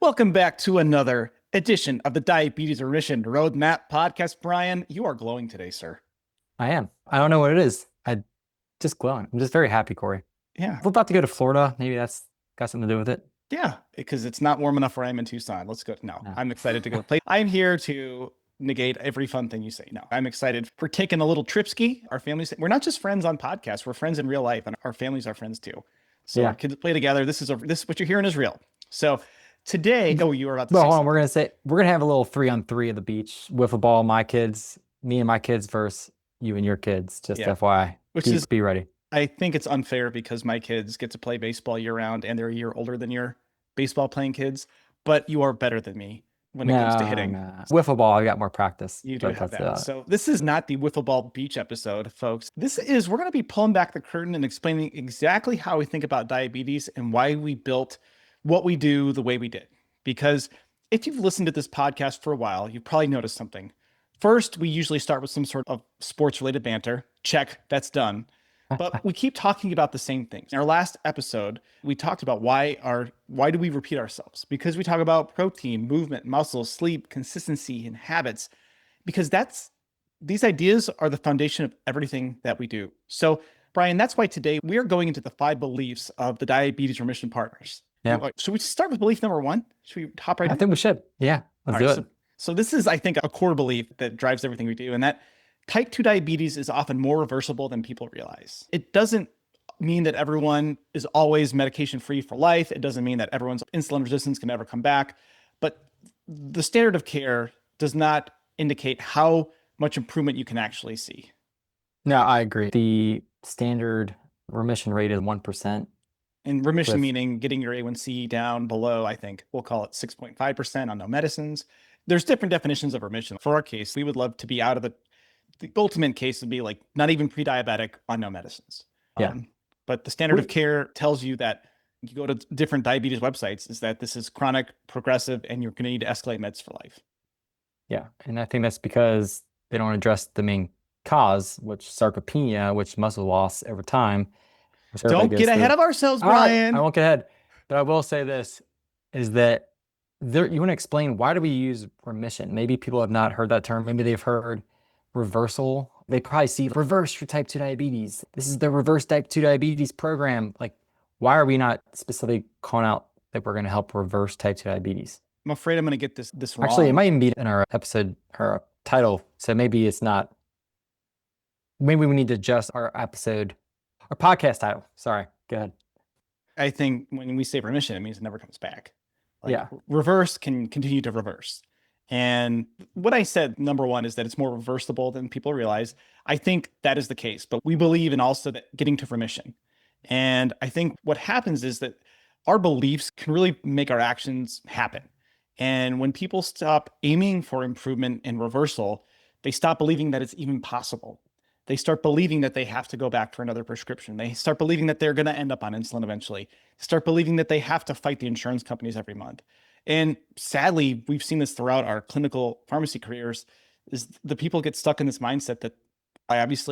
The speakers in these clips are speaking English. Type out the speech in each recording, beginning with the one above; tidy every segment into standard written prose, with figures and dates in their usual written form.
Welcome back to another edition of the Diabetes Remission Roadmap podcast. Brian, you are glowing today, sir. I am. I don't know what it is. I just glowing. I'm just very happy, Cory. Yeah. We're about to go to Florida. Maybe that's got something to do with it. Yeah, because it's not warm enough where I am in Tucson. Let's go. No, I'm excited to go play. I'm here to negate every fun thing you say. No, I'm excited for taking a little trip ski. Our families, we're not just friends on podcasts, we're friends in real life, and our families are friends too. So our kids play together. This is what you're hearing is real. So today, you were about to say hold on. We're gonna have a little 3-on-3 at the beach, wiffle ball, me and my kids versus you and your kids. Just FYI. Be ready. I think it's unfair because my kids get to play baseball year round and they're a year older than your baseball playing kids, but you are better than me when it comes to hitting. Wiffle ball, I got more practice. You do have that. So this is not the Wiffle Ball Beach episode, folks. We're going to be pulling back the curtain and explaining exactly how we think about diabetes and why we built what we do the way we did. Because if you've listened to this podcast for a while, you've probably noticed something. First, we usually start with some sort of sports-related banter. Check, that's done. But we keep talking about the same things. In our last episode, we talked about why do we repeat ourselves? Because we talk about protein, movement, muscle, sleep, consistency, and habits. Because these ideas are the foundation of everything that we do. So, Brian, that's why today we are going into the 5 beliefs of the Diabetes Remission Partners. Yeah. Should we start with belief number 1? Should we hop right in? I think we should. Yeah, let's do it. So this is, I think, a core belief that drives everything we do, and that type 2 diabetes is often more reversible than people realize. It doesn't mean that everyone is always medication-free for life. It doesn't mean that everyone's insulin resistance can never come back. But the standard of care does not indicate how much improvement you can actually see. No, I agree. The standard remission rate is 1%. And remission meaning getting your A1C down below, I think, we'll call it 6.5% on no medicines. There's different definitions of remission. For our case, we would love to be out of the ultimate case would be like not even pre-diabetic on no medicines. Yeah. But the standard of care tells you that you go to different diabetes websites is that this is chronic, progressive, and you're going to need to escalate meds for life. Yeah. And I think that's because they don't address the main cause, which sarcopenia, which muscle loss over time. Don't get ahead of ourselves, Brian. I won't get ahead. But I will say this, is that you want to explain why do we use remission? Maybe people have not heard that term. Maybe they've heard reversal. They probably see reverse for type 2 diabetes. This is the reverse type 2 diabetes program. Like, why are we not specifically calling out that we're going to help reverse type 2 diabetes? I'm afraid I'm going to get this wrong. Actually, it might even be in our episode, our title. So maybe it's not. Maybe we need to adjust our podcast title. Sorry, go ahead. I think when we say remission, it means it never comes back. Yeah. Reverse can continue to reverse. And what I said, number 1, is that it's more reversible than people realize. I think that is the case, but we believe in also that getting to remission. And I think what happens is that our beliefs can really make our actions happen. And when people stop aiming for improvement and reversal, they stop believing that it's even possible. They start believing that they have to go back for another prescription. They start believing that they're going to end up on insulin eventually. Start believing that they have to fight the insurance companies every month. And sadly, we've seen this throughout our clinical pharmacy careers, is the people get stuck in this mindset that I'm just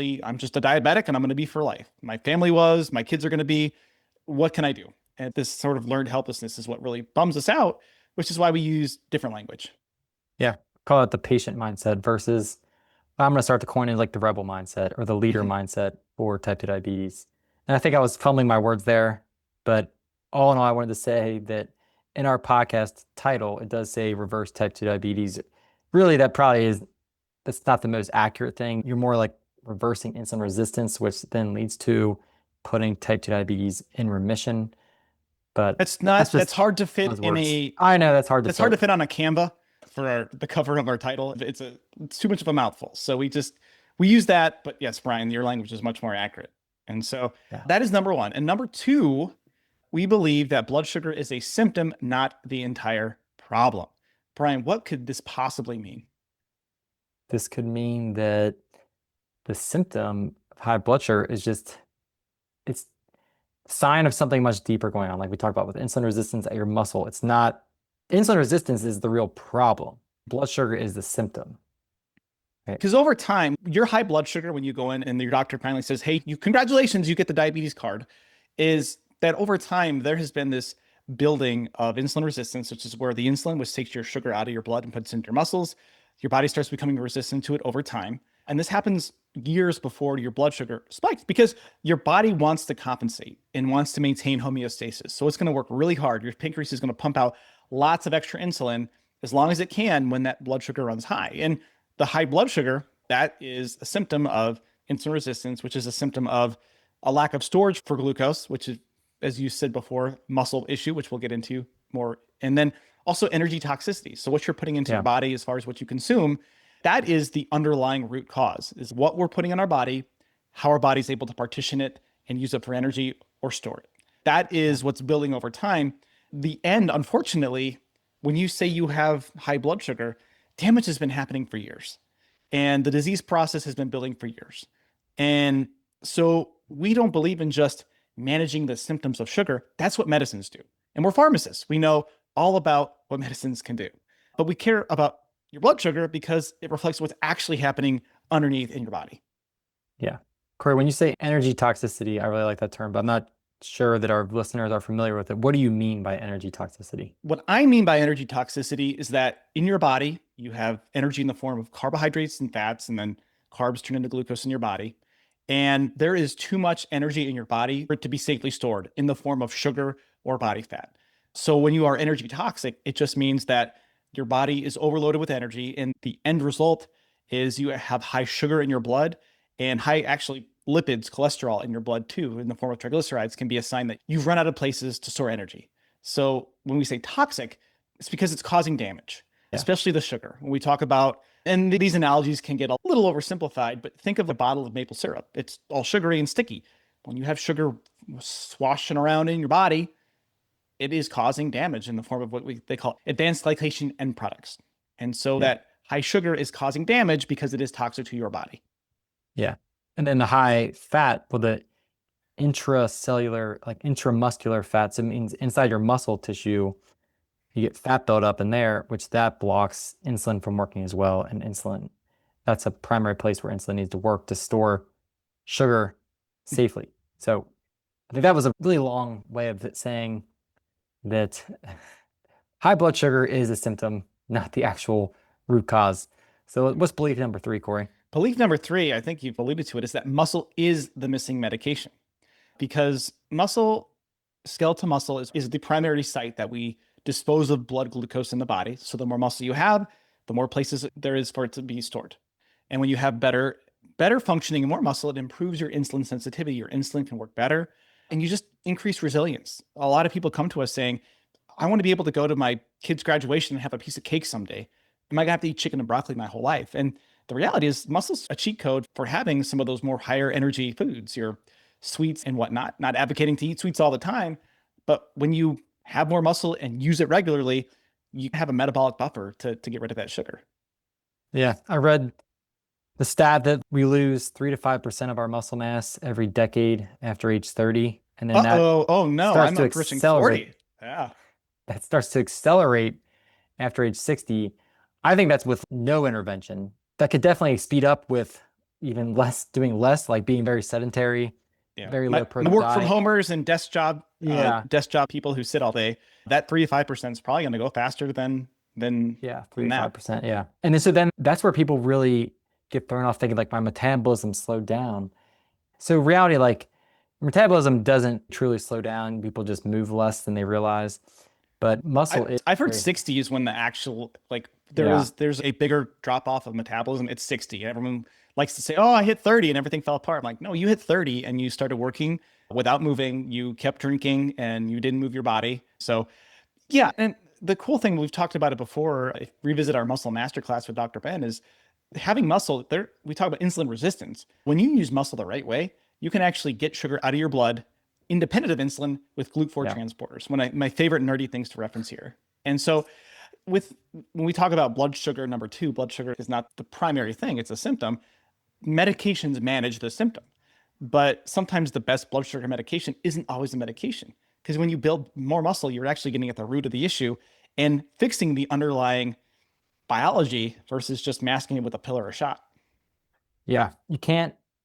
a diabetic and I'm going to be for life. My family was, my kids are going to be, what can I do? And this sort of learned helplessness is what really bums us out, which is why we use different language. Yeah. Call it the patient mindset versus I'm going to start to coin it like the rebel mindset or the leader mindset for type 2 diabetes. And I think I was fumbling my words there, but all in all, I wanted to say that in our podcast title, it does say reverse type 2 diabetes. Really, that's not the most accurate thing. You're more like reversing insulin resistance, which then leads to putting type 2 diabetes in remission. But that's hard to fit in I know that's hard to. It's hard to fit on a Canva for the cover of our title. It's too much of a mouthful. So we use that. But yes, Brian, your language is much more accurate. And so that is number 1. And number 2, we believe that blood sugar is a symptom, not the entire problem. Brian, what could this possibly mean? This could mean that the symptom of high blood sugar is it's a sign of something much deeper going on. Like we talked about with insulin resistance at your muscle. It's not, insulin resistance is the real problem. Blood sugar is the symptom. Because over time, your high blood sugar, when you go in and your doctor finally says, hey, congratulations, you get the diabetes card, is that over time, there has been this building of insulin resistance, which is where the insulin, which takes your sugar out of your blood and puts it into your muscles, your body starts becoming resistant to it over time. And this happens years before your blood sugar spikes because your body wants to compensate and wants to maintain homeostasis. So it's going to work really hard. Your pancreas is going to pump out lots of extra insulin as long as it can when that blood sugar runs high. And the high blood sugar, that is a symptom of insulin resistance, which is a symptom of a lack of storage for glucose, which is, as you said before, muscle issue, which we'll get into more. And then also energy toxicity. So what you're putting into your body as far as what you consume, that is the underlying root cause, is what we're putting in our body, how our body's able to partition it and use it for energy or store it. That is what's building over time. The end, unfortunately, when you say you have high blood sugar, damage has been happening for years. And the disease process has been building for years. And so we don't believe in just managing the symptoms of sugar. That's what medicines do. And we're pharmacists. We know all about what medicines can do. But we care about your blood sugar because it reflects what's actually happening underneath in your body. Yeah. Cory, when you say energy toxicity, I really like that term, but I'm not sure that our listeners are familiar with it. What do you mean by energy toxicity? What I mean by energy toxicity is that in your body, you have energy in the form of carbohydrates and fats, and then carbs turn into glucose in your body. And there is too much energy in your body for it to be safely stored in the form of sugar or body fat. So when you are energy toxic, it just means that your body is overloaded with energy. And the end result is you have high sugar in your blood and high actually lipids, cholesterol in your blood too, in the form of triglycerides, can be a sign that you've run out of places to store energy. So when we say toxic, it's because it's causing damage, especially the sugar. When we talk about, and these analogies can get a little oversimplified, but think of a bottle of maple syrup. It's all sugary and sticky. When you have sugar swashing around in your body, it is causing damage in the form of what they call advanced glycation end products. And so that high sugar is causing damage because it is toxic to your body. Yeah. And then the high fat, well, the intracellular, like intramuscular fats, it means inside your muscle tissue, you get fat buildup in there, which that blocks insulin from working as well. And insulin, that's a primary place where insulin needs to work to store sugar safely. So I think that was a really long way of saying that high blood sugar is a symptom, not the actual root cause. So what's belief number 3, Cory? Belief number 3, I think you've alluded to it, is that muscle is the missing medication. Because skeletal muscle is the primary site that we dispose of blood glucose in the body. So the more muscle you have, the more places there is for it to be stored. And when you have better functioning and more muscle, it improves your insulin sensitivity. Your insulin can work better and you just increase resilience. A lot of people come to us saying, I want to be able to go to my kid's graduation and have a piece of cake someday. Am I going to have to eat chicken and broccoli my whole life? And the reality is muscle's a cheat code for having some of those more higher energy foods, your sweets and whatnot. Not advocating to eat sweets all the time, but when you have more muscle and use it regularly, you have a metabolic buffer to get rid of that sugar. Yeah, I read the stat that we lose 3 to 5% of our muscle mass every decade after age 30. And then oh no, starts I'm to not pushing 40. Yeah. That starts to accelerate after age 60. I think that's with no intervention. That could definitely speed up with even doing less, like being very sedentary, very low protein work diet. from homers and desk job people who sit all day. That 3 to 5% is probably going to go faster than 3 to 5%. Yeah. And so then that's where people really get thrown off thinking like my metabolism slowed down. So reality, like metabolism doesn't truly slow down. People just move less than they realize. But muscle I've heard 60 is when the actual, like there's a bigger drop off of metabolism. It's 60. Everyone likes to say, oh, I hit 30 and everything fell apart. I'm like, no, you hit 30 and you started working without moving. You kept drinking and you didn't move your body. So yeah. And the cool thing, we've talked about it before, revisit our muscle masterclass with Dr. Ben, is having muscle there. We talk about insulin resistance. When you use muscle the right way, you can actually get sugar out of your blood independent of insulin with GLUT4 transporters. My favorite nerdy things to reference here. And so when we talk about blood sugar, number 2, blood sugar is not the primary thing. It's a symptom. Medications manage the symptom, but sometimes the best blood sugar medication isn't always a medication, because when you build more muscle, you're actually getting at the root of the issue and fixing the underlying biology versus just masking it with a pill or a shot. Yeah.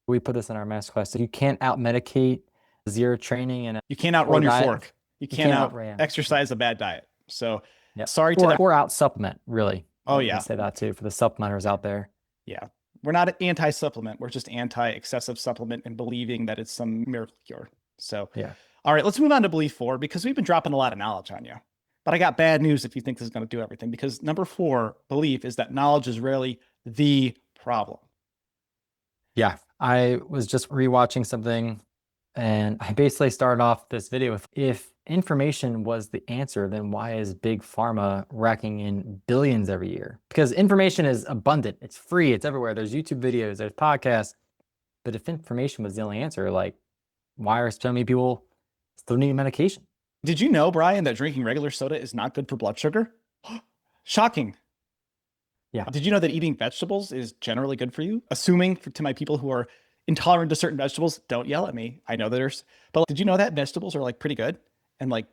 We put this in our masterclass. You can't out medicate zero training and you can't outrun your fork. You You can't can't out outran. exercise a bad diet. So Yeah. sorry to that. Or out supplement, really. Oh Let me yeah. say that too for the supplementers out there. Yeah. We're not anti-supplement. We're just anti-excessive supplement and believing that it's some miracle cure. So, Yeah. all right, let's move on to belief 4 because we've been dropping a lot of knowledge on you. But I got bad news if you think this is going to do everything because number 4 belief is that knowledge is rarely the problem. Yeah. I was just rewatching something and I basically started off this video with if information was the answer, then why is big pharma racking in billions every year? Because information is abundant, it's free, it's everywhere. There's YouTube videos, there's podcasts. But if information was the only answer, like why are so many people still needing medication? Did you know, Brian, that drinking regular soda is not good for blood sugar? Shocking. Yeah. Did you know that eating vegetables is generally good for you? Assuming to my people who are intolerant to certain vegetables, don't yell at me. I know there's, but did you know that vegetables are like pretty good and like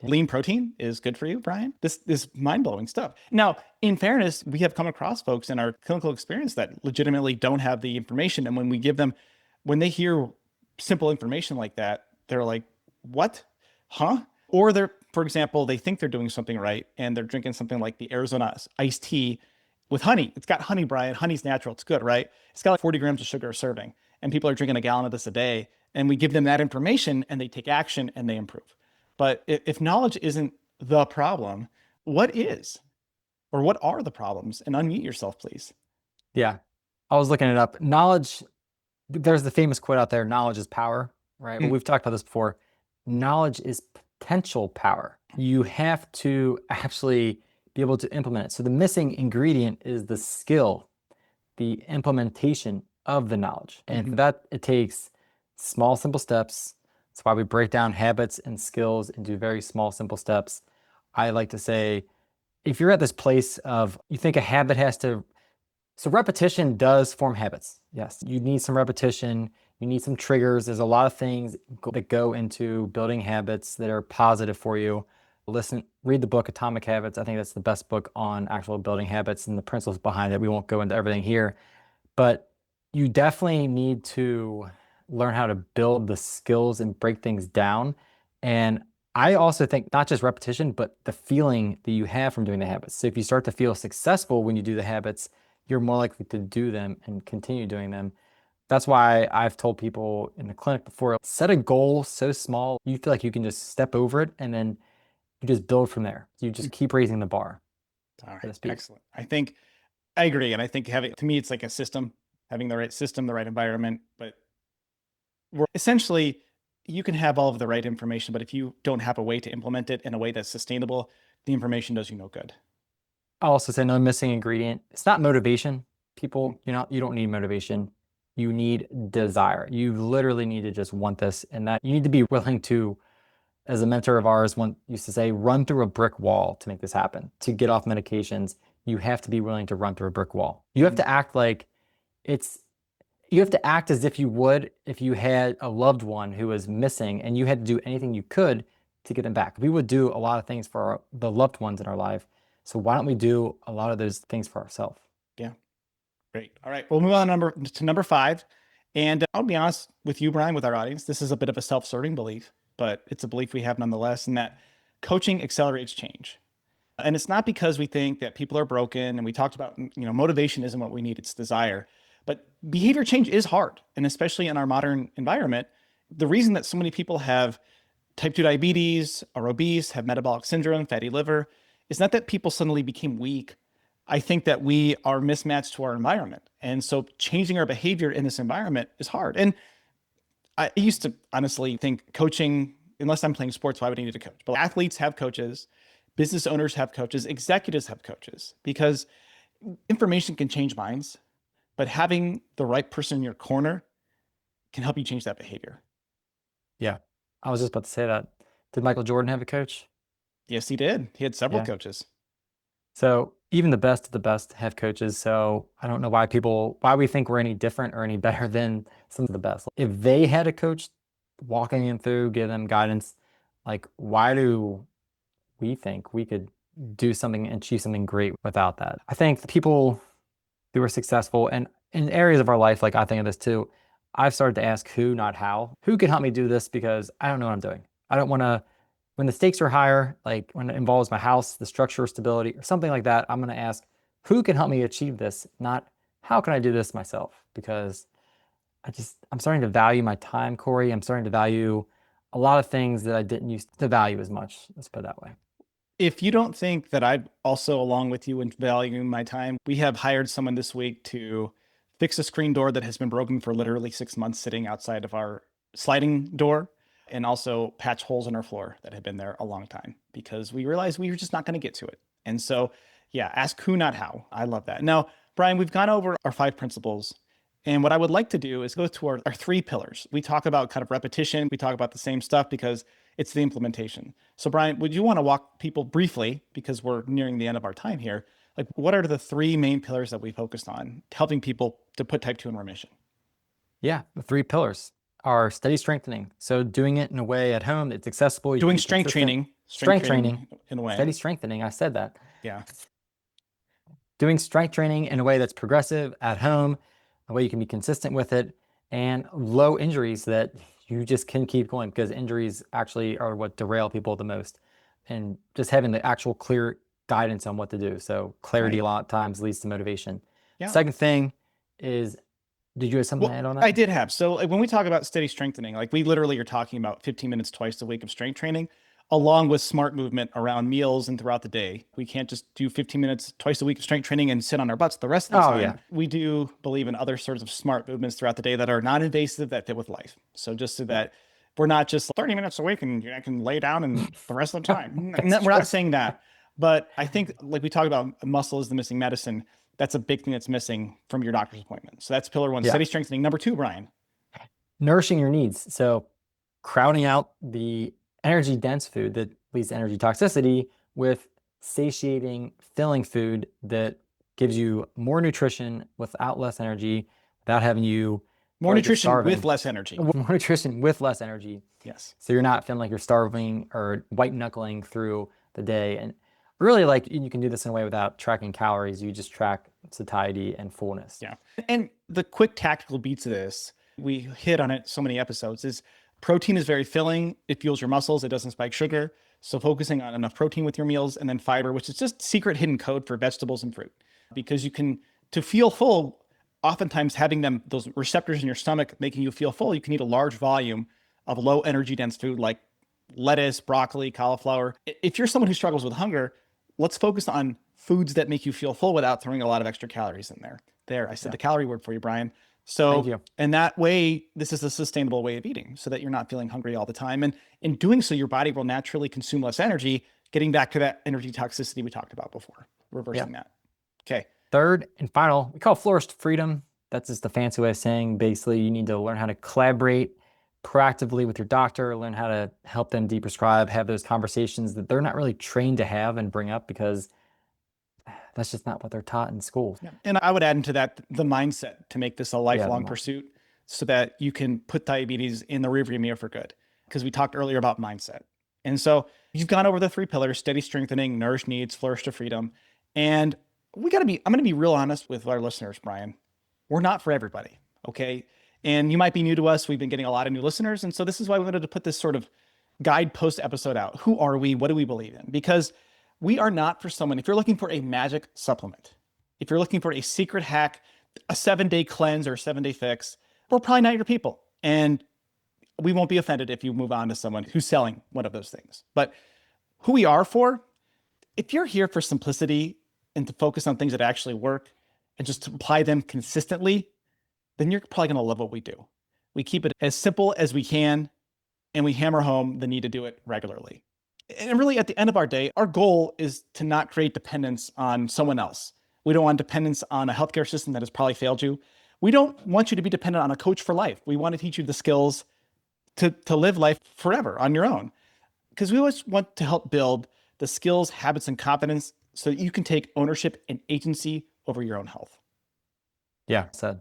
Yeah. lean protein is good for you, Brian? This is mind-blowing stuff. Now, in fairness, we have come across folks in our clinical experience that legitimately don't have the information. And when we give them, when they hear simple information like that, they're like, what? Huh? Or they're, for example, they think they're doing something right and they're drinking something like the Arizona iced tea with honey. It's got honey, Brian. Honey's natural. It's good, right? It's got like 40 grams of sugar a serving. And people are drinking a gallon of this a day. And we give them that information and they take action and they improve. But if knowledge isn't the problem, what is? Or what are the problems? And unmute yourself, please. Yeah. I was looking it up. Knowledge, there's the famous quote out there, knowledge is power, right? But we've talked about this before. Knowledge is potential power. You have to actually be able to implement it. So the missing ingredient is the skill, the implementation of the knowledge. And for that, it takes small, simple steps. That's why we break down habits and skills into very small, simple steps. I like to say, if you're at this place of you think a habit has to, so repetition does form habits. Yes, you need some repetition. You need some triggers. There's a lot of things that go into building habits that are positive for you. Read the book Atomic Habits. I think that's the best book on actual building habits and the principles behind it. We won't go into everything here, but you definitely need to learn how to build the skills and break things down. And I also think not just repetition, but the feeling that you have from doing the habits. So if you start to feel successful when you do the habits, you're more likely to do them and continue doing them. That's why I've told people in the clinic before, set a goal so small, you feel like you can just step over it and then you just build from there. You just keep raising the bar. All right, excellent. I think I agree. And I think to me, it's like a system, having the right system, the right environment. But essentially, you can have all of the right information, but if you don't have a way to implement it in a way that's sustainable, the information does you no good. I'll also say another missing ingredient. It's not motivation. People, you don't need motivation. You need desire. You literally need to just want this, and that you need to be willing to, as a mentor of ours once used to say, run through a brick wall to make this happen. To get off medications, you have to be willing to run through a brick wall. You have to act like you have to act as if you would if you had a loved one who was missing and you had to do anything you could to get them back. We would do a lot of things for the loved ones in our life. So why don't we do a lot of those things for ourselves? Yeah. Great. All right. We'll move on to number 5. And I'll be honest with you, Brian, with our audience, this is a bit of a self-serving belief, but it's a belief we have nonetheless, in that coaching accelerates change. And it's not because we think that people are broken, and we talked about, motivation isn't what we need, it's desire. But behavior change is hard. And especially in our modern environment, the reason that so many people have type 2 diabetes, are obese, have metabolic syndrome, fatty liver, is not that people suddenly became weak. I think that we are mismatched to our environment. And so changing our behavior in this environment is hard. And I used to honestly think coaching, unless I'm playing sports, why would I need a coach? But athletes have coaches, business owners have coaches, executives have coaches, because information can change minds, but having the right person in your corner can help you change that behavior. Yeah. I was just about to say that. Did Michael Jordan have a coach? Yes, he did. He had several coaches. So even the best of the best have coaches. So I don't know why we think we're any different or any better than some of the best. If they had a coach walking them through, give them guidance, like why do we think we could do something and achieve something great without that? I think the people who are successful and in areas of our life, like I think of this too, I've started to ask who, not how. Who can help me do this because I don't know what I'm doing. I don't want to, when the stakes are higher, like when it involves my house, the structure, stability, or something like that, I'm going to ask, who can help me achieve this? Not how can I do this myself? Because I'm starting to value my time, Cory. I'm starting to value a lot of things that I didn't used to value as much. Let's put it that way. If you don't think that I'm also along with you in valuing my time, we have hired someone this week to fix a screen door that has been broken for literally 6 months sitting outside of our sliding door, and also patch holes in our floor that have been there a long time because we realized we were just not going to get to it. And so, yeah, ask who, not how. I love that. Now, Brian, we've gone over our 5 principles. And what I would like to do is go to our 3 pillars. We talk about kind of repetition. We talk about the same stuff because it's the implementation. So Brian, would you want to walk people briefly, because we're nearing the end of our time here, like what are the 3 main pillars that we focused on helping people to put type 2 in remission? Yeah, the 3 pillars are steady strengthening. So doing it in a way at home that's accessible. Doing strength training. Strength training in a way. Steady strengthening. I said that. Yeah. Doing strength training in a way that's progressive at home, a way you can be consistent with it, and low injuries that you just can keep going, because injuries actually are what derail people the most. And just having the actual clear guidance on what to do. So clarity a lot of times leads to motivation. Yeah. Second thing is, did you have something to add on that? I did have. So when we talk about steady strengthening, like we literally are talking about 15 minutes twice a week of strength training, along with smart movement around meals and throughout the day. We can't just do 15 minutes twice a week of strength training and sit on our butts the rest of the time. Yeah. We do believe in other sorts of smart movements throughout the day that are non-invasive, that fit with life. So just so that we're not just 30 minutes a week and I can lay down and the rest of the time. We're not saying that. But I think, like we talk about, muscle is the missing medicine. That's a big thing that's missing from your doctor's appointment. So that's pillar 1, steady strengthening. Number 2, Brian. Nourishing your needs. So crowding out the energy dense food that leads to energy toxicity with satiating, filling food that gives you more nutrition without less energy, without having you more nutrition with less energy. More nutrition with less energy. Yes. So you're not feeling like you're starving or white knuckling through the day. And really, like, you can do this in a way without tracking calories. You just track satiety and fullness. Yeah. And the quick tactical beats of this, we hit on it so many episodes, is protein is very filling. It fuels your muscles. It doesn't spike sugar. So focusing on enough protein with your meals, and then fiber, which is just secret hidden code for vegetables and fruit. Because you can, to feel full, oftentimes having those receptors in your stomach making you feel full, you can eat a large volume of low energy dense food like lettuce, broccoli, cauliflower. If you're someone who struggles with hunger, let's focus on foods that make you feel full without throwing a lot of extra calories in there. There, I said the calorie word for you, Brian. So, and that way, this is a sustainable way of eating so that you're not feeling hungry all the time. And in doing so, your body will naturally consume less energy, getting back to that energy toxicity we talked about before, reversing that. Okay. Third and final, we call florist freedom. That's just a fancy way of saying basically you need to learn how to collaborate proactively with your doctor, learn how to help them deprescribe, have those conversations that they're not really trained to have and bring up, because that's just not what they're taught in school. Yeah. And I would add into that the mindset to make this a lifelong pursuit so that you can put diabetes in the rearview mirror for good. Because we talked earlier about mindset. And so you've gone over the 3 pillars: steady strengthening, nourish needs, flourish to freedom. And I'm going to be real honest with our listeners, Brian. We're not for everybody. Okay. And you might be new to us. We've been getting a lot of new listeners. And so this is why we wanted to put this sort of guidepost episode out. Who are we? What do we believe in? Because we are not for someone, if you're looking for a magic supplement, if you're looking for a secret hack, a 7-day cleanse or a 7-day fix, we're probably not your people. And we won't be offended if you move on to someone who's selling one of those things. But who we are for, if you're here for simplicity and to focus on things that actually work and just to apply them consistently, then you're probably going to love what we do. We keep it as simple as we can, and we hammer home the need to do it regularly. And really, at the end of our day, our goal is to not create dependence on someone else. We don't want dependence on a healthcare system that has probably failed you. We don't want you to be dependent on a coach for life. We want to teach you the skills to live life forever on your own. Because we always want to help build the skills, habits, and confidence so that you can take ownership and agency over your own health. Yeah, said.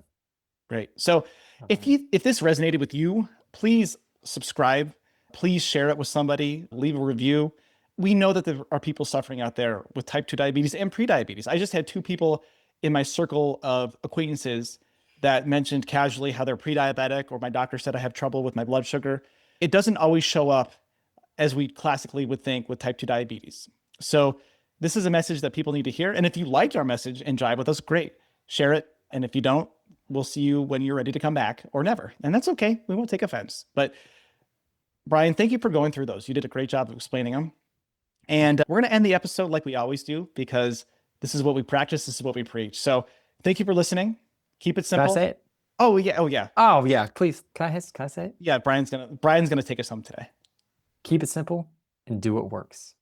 Great. So if this resonated with you, please subscribe. Please share it with somebody. Leave a review. We know that there are people suffering out there with type 2 diabetes and prediabetes. I just had 2 people in my circle of acquaintances that mentioned casually how they're pre-diabetic, or my doctor said I have trouble with my blood sugar. It doesn't always show up as we classically would think with type 2 diabetes. So this is a message that people need to hear. And if you liked our message and jive with us, great. Share it. And if you don't, we'll see you when you're ready to come back or never. And that's okay. We won't take offense. But Brian, thank you for going through those. You did a great job of explaining them. And we're going to end the episode like we always do, because this is what we practice. This is what we preach. So thank you for listening. Keep it Can I simple. say it? Oh yeah. Oh yeah. Oh yeah, please. Can I say it? Yeah. Brian's going to take us home today. Keep it simple and do what works.